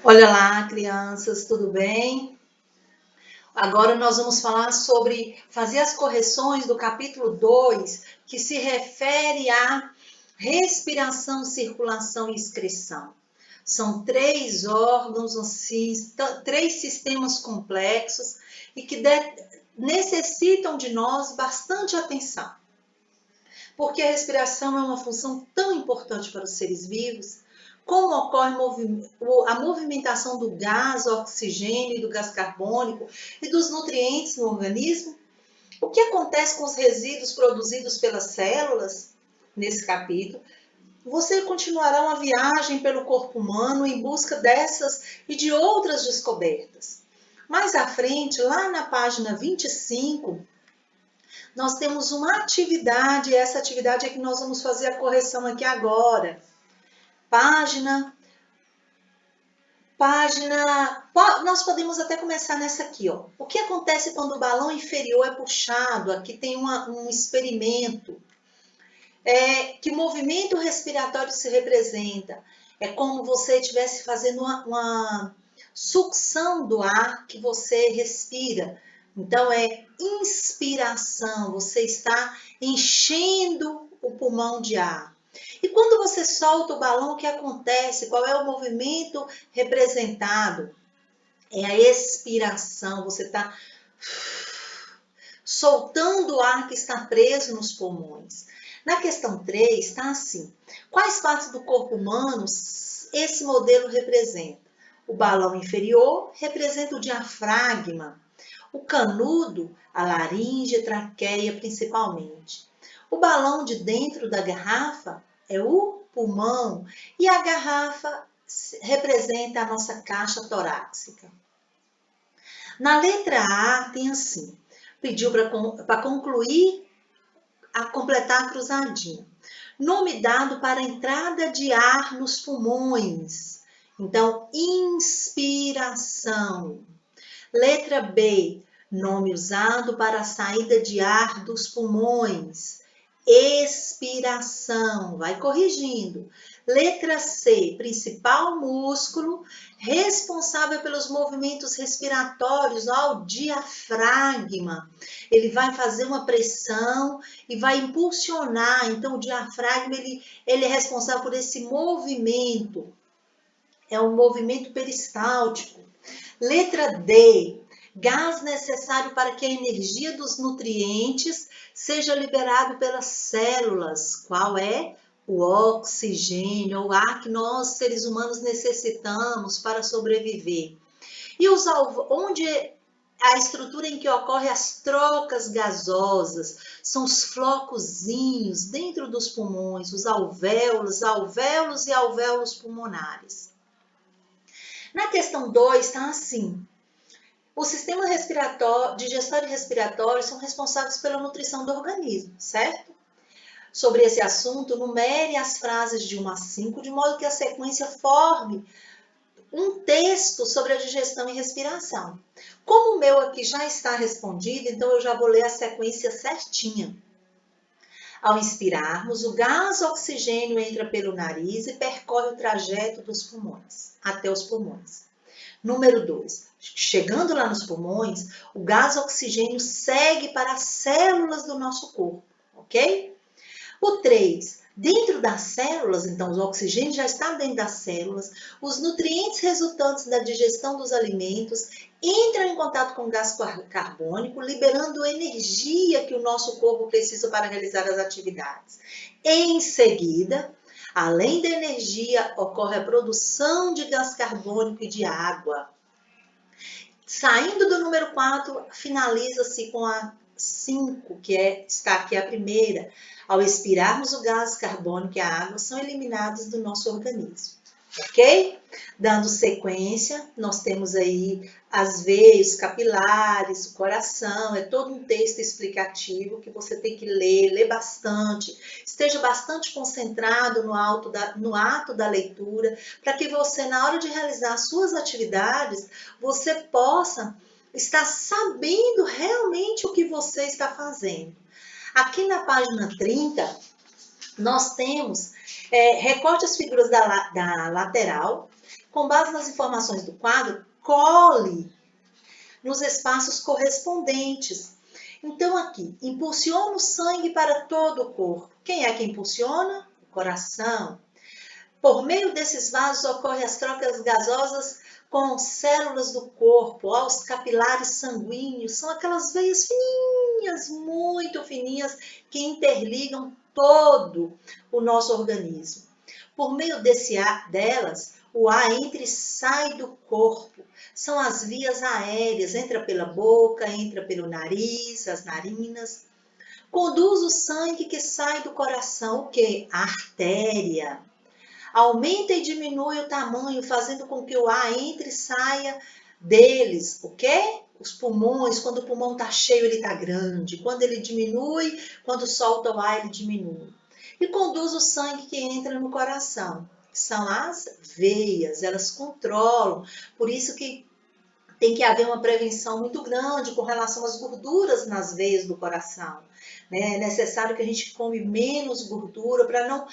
Olha lá, crianças, tudo bem? Agora nós vamos falar sobre fazer as correções do capítulo 2, que se refere à respiração, circulação e excreção. São três órgãos, assim, três sistemas complexos e que necessitam de nós bastante atenção. Porque a respiração é uma função tão importante para os seres vivos. Como ocorre a movimentação do gás, oxigênio e do gás carbônico e dos nutrientes no organismo? O que acontece com os resíduos produzidos pelas células? Nesse capítulo, você continuará uma viagem pelo corpo humano em busca dessas e de outras descobertas. Mais à frente, lá na página 25, nós temos uma atividade, e essa atividade é que nós vamos fazer a correção aqui agora. Nós podemos até começar nessa aqui, ó. O que acontece quando o balão inferior é puxado? Aqui tem um experimento. Que movimento respiratório se representa? É como você estivesse fazendo uma sucção do ar que você respira. Então, é inspiração, você está enchendo o pulmão de ar. E quando você solta o balão, o que acontece? Qual é o movimento representado? É a expiração, você está soltando o ar que está preso nos pulmões. Na questão 3, está assim: quais partes do corpo humano esse modelo representa? O balão inferior representa o diafragma, o canudo, a laringe e traqueia principalmente. O balão de dentro da garrafa é o pulmão e a garrafa representa a nossa caixa torácica. Na letra A tem assim, pediu para concluir, a completar a cruzadinha. Nome dado para a entrada de ar nos pulmões. Então, inspiração. Letra B, nome usado para a saída de ar dos pulmões. Expiração, vai corrigindo. Letra C, principal músculo responsável pelos movimentos respiratórios, o diafragma. Ele vai fazer uma pressão e vai impulsionar. Então, o diafragma ele é responsável por esse movimento. É um movimento peristáltico. Letra D, gás necessário para que a energia dos nutrientes seja liberado pelas células. Qual é? O oxigênio, o ar que nós, seres humanos, necessitamos para sobreviver. E onde a estrutura em que ocorrem as trocas gasosas, são os flocozinhos dentro dos pulmões, os alvéolos e alvéolos pulmonares. Na questão 2 está assim: o sistema respiratório, digestório e respiratório são responsáveis pela nutrição do organismo, certo? Sobre esse assunto, numere as frases de 1 a 5, de modo que a sequência forme um texto sobre a digestão e respiração. Como o meu aqui já está respondido, então eu já vou ler a sequência certinha. Ao inspirarmos, o gás oxigênio entra pelo nariz e percorre o trajeto dos pulmões, até os pulmões. Número 2, chegando lá nos pulmões, o gás oxigênio segue para as células do nosso corpo, ok? O 3, dentro das células, então o oxigênio já está dentro das células, os nutrientes resultantes da digestão dos alimentos entram em contato com o gás carbônico, liberando energia que o nosso corpo precisa para realizar as atividades. Em seguida, além da energia, ocorre a produção de gás carbônico e de água. Saindo do número 4, finaliza-se com a 5, que está aqui a primeira. Ao expirarmos o gás carbônico e a água, são eliminados do nosso organismo. Ok? Dando sequência, nós temos aí as veias capilares, o coração, é todo um texto explicativo que você tem que ler bastante, esteja bastante concentrado no ato da leitura, para que você, na hora de realizar as suas atividades, você possa estar sabendo realmente o que você está fazendo. Aqui na página 30, nós temos recorte as figuras da lateral, Com base nas informações do quadro, cole nos espaços correspondentes. Então, aqui, impulsiona o sangue para todo o corpo. Quem é que impulsiona? O coração. Por meio desses vasos ocorrem as trocas gasosas com células do corpo, os capilares sanguíneos, são aquelas veias fininhas, muito fininhas, que interligam todo o nosso organismo. Por meio delas, o ar entra e sai do corpo. São as vias aéreas, entra pela boca, entra pelo nariz, as narinas. Conduz o sangue que sai do coração, o quê? A artéria. Aumenta e diminui o tamanho, fazendo com que o ar entre e saia deles. O quê? Os pulmões, quando o pulmão está cheio, ele está grande. Quando ele diminui, quando solta o ar, ele diminui. E conduz o sangue que entra no coração. São as veias, elas controlam. Por isso que tem que haver uma prevenção muito grande com relação às gorduras nas veias do coração. É necessário que a gente come menos gordura para não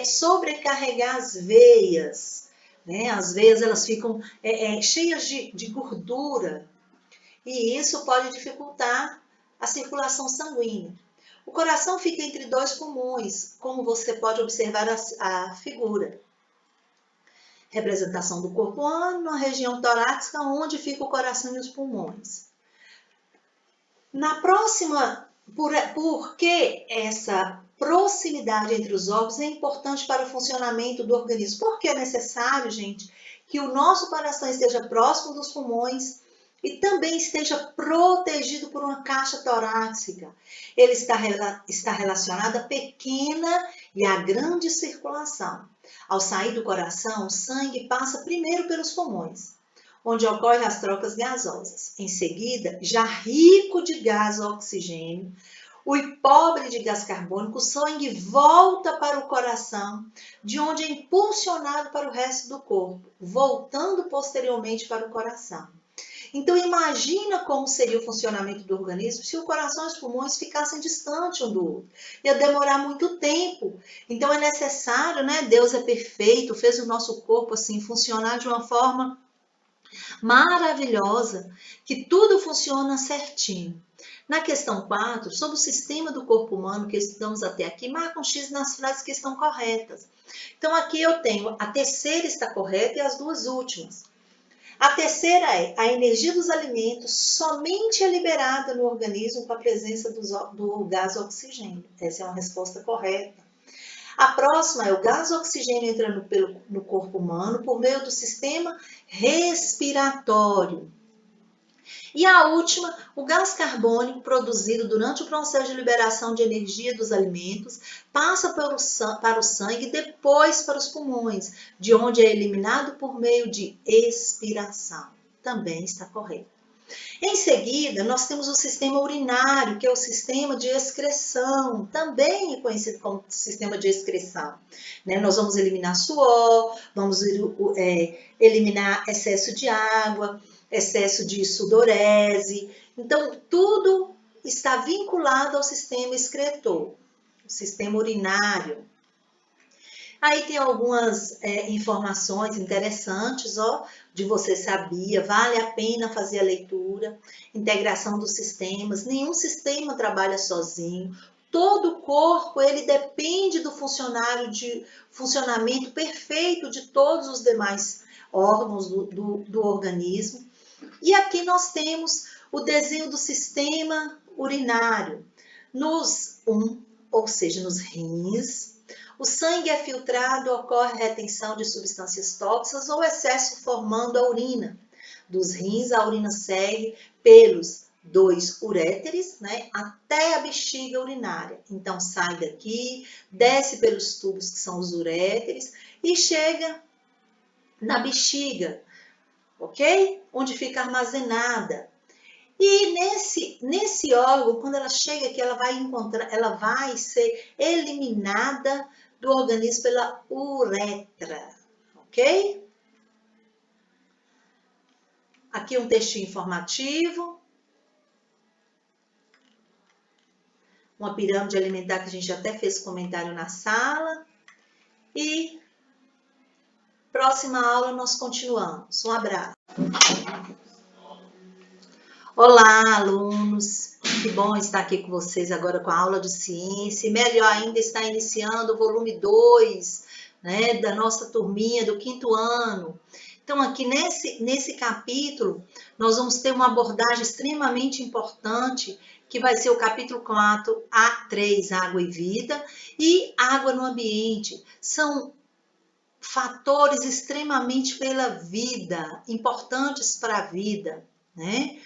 sobrecarregar as veias. As veias elas ficam cheias de gordura e isso pode dificultar a circulação sanguínea. O coração fica entre dois pulmões, como você pode observar a figura. Representação do corpo humano na região torácica, onde fica o coração e os pulmões. Na próxima, por que essa proximidade entre os órgãos é importante para o funcionamento do organismo? Porque é necessário, gente, que o nosso coração esteja próximo dos pulmões e também esteja protegido por uma caixa torácica. Ele está relacionado à pequena e à grande circulação. Ao sair do coração, o sangue passa primeiro pelos pulmões, onde ocorrem as trocas gasosas. Em seguida, já rico de gás oxigênio, e pobre de gás carbônico, o sangue volta para o coração, de onde é impulsionado para o resto do corpo, voltando posteriormente para o coração. Então, imagina como seria o funcionamento do organismo se o coração e os pulmões ficassem distantes um do outro. Ia demorar muito tempo. Então, é necessário, Deus é perfeito, fez o nosso corpo assim funcionar de uma forma maravilhosa, que tudo funciona certinho. Na questão 4, sobre o sistema do corpo humano que estudamos até aqui, marca um X nas frases que estão corretas. Então, aqui eu tenho a terceira está correta e as duas últimas. A terceira é: a energia dos alimentos somente é liberada no organismo com a presença do gás oxigênio. Essa é uma resposta correta. A próxima é: o gás oxigênio entra no corpo humano por meio do sistema respiratório. E a última, o gás carbônico produzido durante o processo de liberação de energia dos alimentos passa para o sangue e depois para os pulmões, de onde é eliminado por meio de expiração. Também está correto. Em seguida, nós temos o sistema urinário, que é o sistema de excreção, também é conhecido como sistema de excreção. Nós vamos eliminar suor, vamos eliminar excesso de água, excesso de sudorese. Então, tudo está vinculado ao sistema excretor, o sistema urinário. Aí tem algumas informações interessantes, de você sabia, vale a pena fazer a leitura, integração dos sistemas, nenhum sistema trabalha sozinho, todo o corpo ele depende do funcionamento perfeito de todos os demais órgãos do organismo. E aqui nós temos o desenho do sistema urinário, ou seja, nos rins. O sangue é filtrado, ocorre retenção de substâncias tóxicas ou excesso formando a urina. Dos rins, a urina segue pelos 2 uréteres, até a bexiga urinária. Então, sai daqui, desce pelos tubos que são os uréteres e chega na bexiga, ok? Onde fica armazenada. E nesse órgão, quando ela chega aqui, ela vai ser eliminada do organismo pela uretra, ok? Aqui um textinho informativo. Uma pirâmide alimentar que a gente até fez comentário na sala. E Próxima aula nós continuamos. Um abraço. Olá, alunos! Que bom estar aqui com vocês agora com a aula de ciência. E melhor ainda, está iniciando o volume 2, né, da nossa turminha do 5º ano. Então, aqui nesse capítulo, nós vamos ter uma abordagem extremamente importante, que vai ser o capítulo 4, A3, Água e Vida, e Água no Ambiente. São fatores extremamente pela vida, importantes para a vida, né?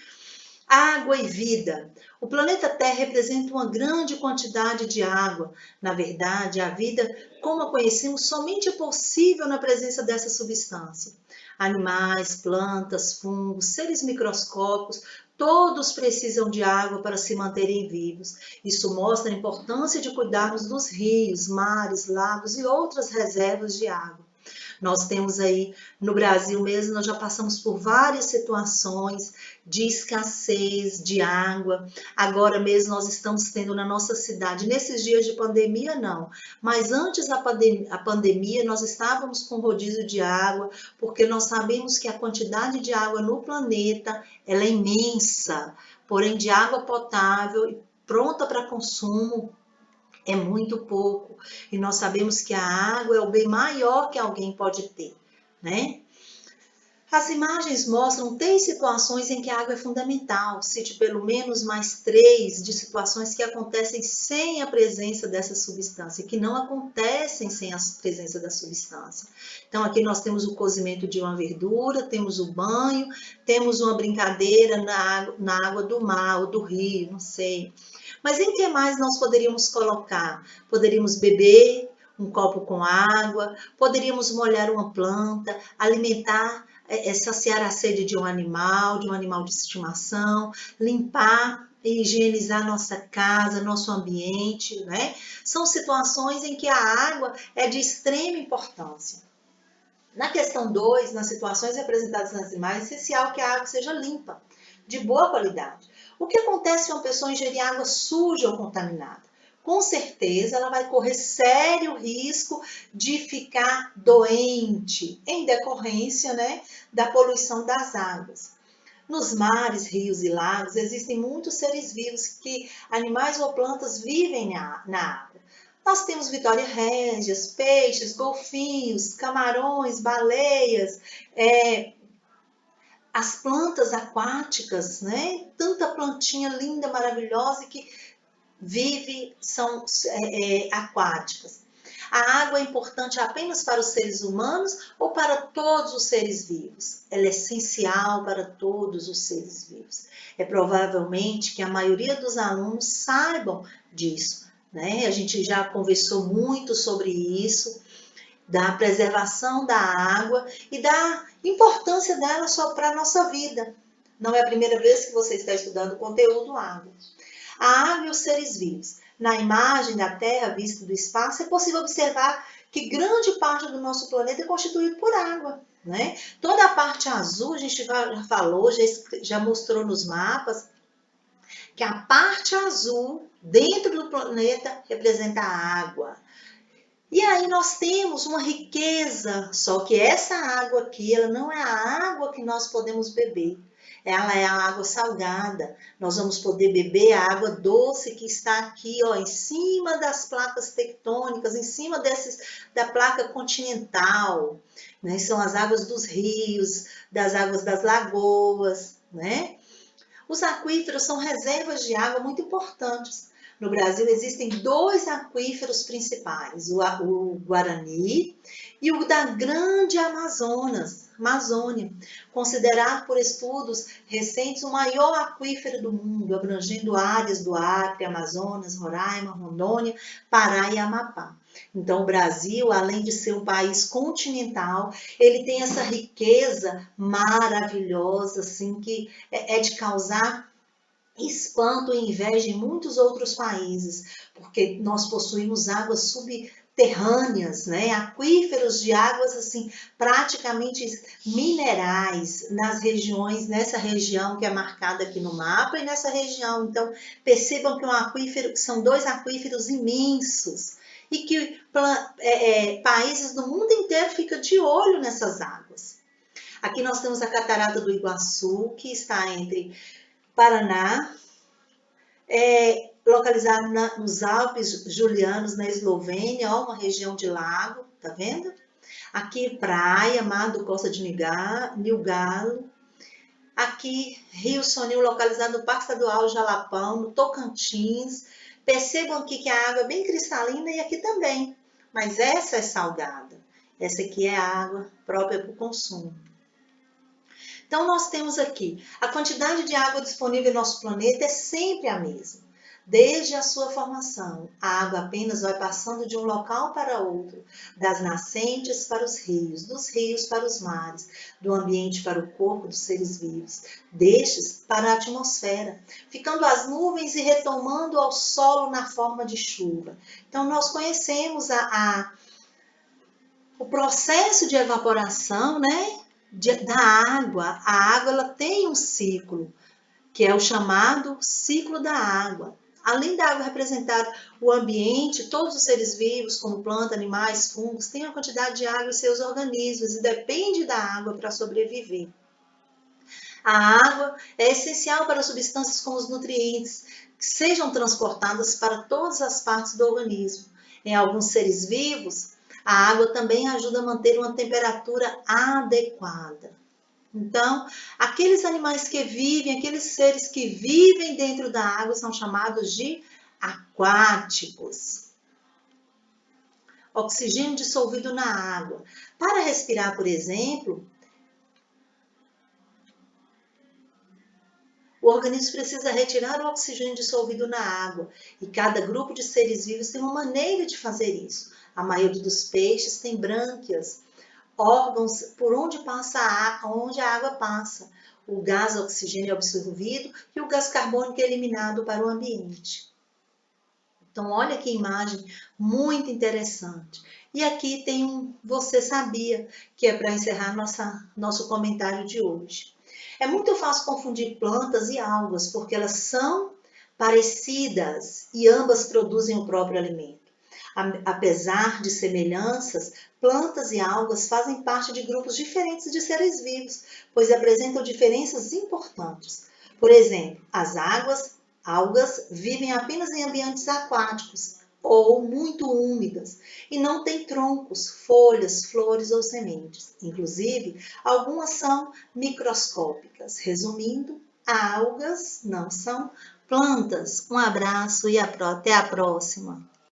Água e vida. O planeta Terra representa uma grande quantidade de água. Na verdade, a vida, como a conhecemos, somente é possível na presença dessa substância. Animais, plantas, fungos, seres microscópicos, todos precisam de água para se manterem vivos. Isso mostra a importância de cuidarmos dos rios, mares, lagos e outras reservas de água. Nós temos aí, no Brasil mesmo, nós já passamos por várias situações de escassez de água. Agora mesmo nós estamos tendo na nossa cidade, nesses dias de pandemia não, mas antes da pandemia nós estávamos com rodízio de água, porque nós sabemos que a quantidade de água no planeta, ela é imensa, porém de água potável e pronta para consumo, é muito pouco. E nós sabemos que a água é o bem maior que alguém pode ter, né? As imagens mostram 3 situações em que a água é fundamental. Cite pelo menos mais 3 de situações que acontecem sem a presença dessa substância, que não acontecem sem a presença da substância. Então, aqui nós temos o cozimento de uma verdura, temos o banho, temos uma brincadeira na água do mar ou do rio, não sei. Mas em que mais nós poderíamos colocar? Poderíamos beber um copo com água, poderíamos molhar uma planta, alimentar, saciar a sede de um animal de estimação, limpar e higienizar nossa casa, nosso ambiente, né? São situações em que a água é de extrema importância. Na questão 2, nas situações representadas nas imagens, é essencial que a água seja limpa, de boa qualidade. O que acontece se uma pessoa ingerir água suja ou contaminada? Com certeza ela vai correr sério risco de ficar doente em decorrência, né, da poluição das águas. Nos mares, rios e lagos existem muitos seres vivos que animais ou plantas vivem na água. Nós temos vitórias régias, peixes, golfinhos, camarões, baleias, as plantas aquáticas, né? Tanta plantinha linda, maravilhosa que são aquáticas. A água é importante apenas para os seres humanos ou para todos os seres vivos? Ela é essencial para todos os seres vivos. É provavelmente que a maioria dos alunos saibam disso, né? A gente já conversou muito sobre isso, da preservação da água e da importância dela só para a nossa vida. Não é a primeira vez que você está estudando o conteúdo água. A água e os seres vivos. Na imagem da Terra vista do espaço, é possível observar que grande parte do nosso planeta é constituído por água, né? Toda a parte azul, a gente já falou, já mostrou nos mapas, que a parte azul dentro do planeta representa a água. E aí nós temos uma riqueza, só que essa água aqui, ela não é a água que nós podemos beber. Ela é a água salgada. Nós vamos poder beber a água doce que está aqui, ó, em cima das placas tectônicas, em cima da placa continental, né? São as águas dos rios, das águas das lagoas, né? Os aquíferos são reservas de água muito importantes. No Brasil existem 2 aquíferos principais, o Guarani e o da Grande Amazônia, considerado por estudos recentes o maior aquífero do mundo, abrangendo áreas do Acre, Amazonas, Roraima, Rondônia, Pará e Amapá. Então, o Brasil, além de ser um país continental, ele tem essa riqueza maravilhosa, assim, que é de causar espanto e inveja em muitos outros países, porque nós possuímos águas subterrâneas, né? Aquíferos de águas assim praticamente minerais nas regiões, nessa região que é marcada aqui no mapa e nessa região. Então percebam que são 2 aquíferos imensos e que países do mundo inteiro ficam de olho nessas águas. Aqui nós temos a Catarata do Iguaçu, que está entre Paraná, localizado nos Alpes Julianos, na Eslovênia, ó, uma região de lago, tá vendo? Aqui praia, Mar do Costa de Nilgalo. Aqui Rio Soninho, localizado no Parque Estadual Jalapão, no Tocantins. Percebam aqui que a água é bem cristalina e aqui também, mas essa é salgada. Essa aqui é a água própria para o consumo. Então, nós temos aqui, a quantidade de água disponível no nosso planeta é sempre a mesma. Desde a sua formação, a água apenas vai passando de um local para outro, das nascentes para os rios, dos rios para os mares, do ambiente para o corpo dos seres vivos, destes para a atmosfera, ficando as nuvens e retomando ao solo na forma de chuva. Então, nós conhecemos o processo de evaporação, né? Da água. A água ela tem um ciclo, que é o chamado ciclo da água. Além da água representar o ambiente, todos os seres vivos, como plantas, animais, fungos, têm uma quantidade de água em seus organismos e depende da água para sobreviver. A água é essencial para substâncias como os nutrientes, que sejam transportadas para todas as partes do organismo. Em alguns seres vivos, a água também ajuda a manter uma temperatura adequada. Então, aqueles animais que vivem, aqueles seres que vivem dentro da água são chamados de aquáticos. Oxigênio dissolvido na água. Para respirar, por exemplo, o organismo precisa retirar o oxigênio dissolvido na água e cada grupo de seres vivos tem uma maneira de fazer isso. A maioria dos peixes tem brânquias, órgãos por onde onde a água passa. O gás oxigênio é absorvido e o gás carbônico é eliminado para o ambiente. Então, olha que imagem muito interessante. E aqui tem Você Sabia, que é para encerrar nosso comentário de hoje. É muito fácil confundir plantas e algas, porque elas são parecidas e ambas produzem o próprio alimento. Apesar de semelhanças, plantas e algas fazem parte de grupos diferentes de seres vivos, pois apresentam diferenças importantes. Por exemplo, as algas vivem apenas em ambientes aquáticos ou muito úmidas e não têm troncos, folhas, flores ou sementes. Inclusive, algumas são microscópicas. Resumindo, algas não são plantas. Um abraço e até a próxima.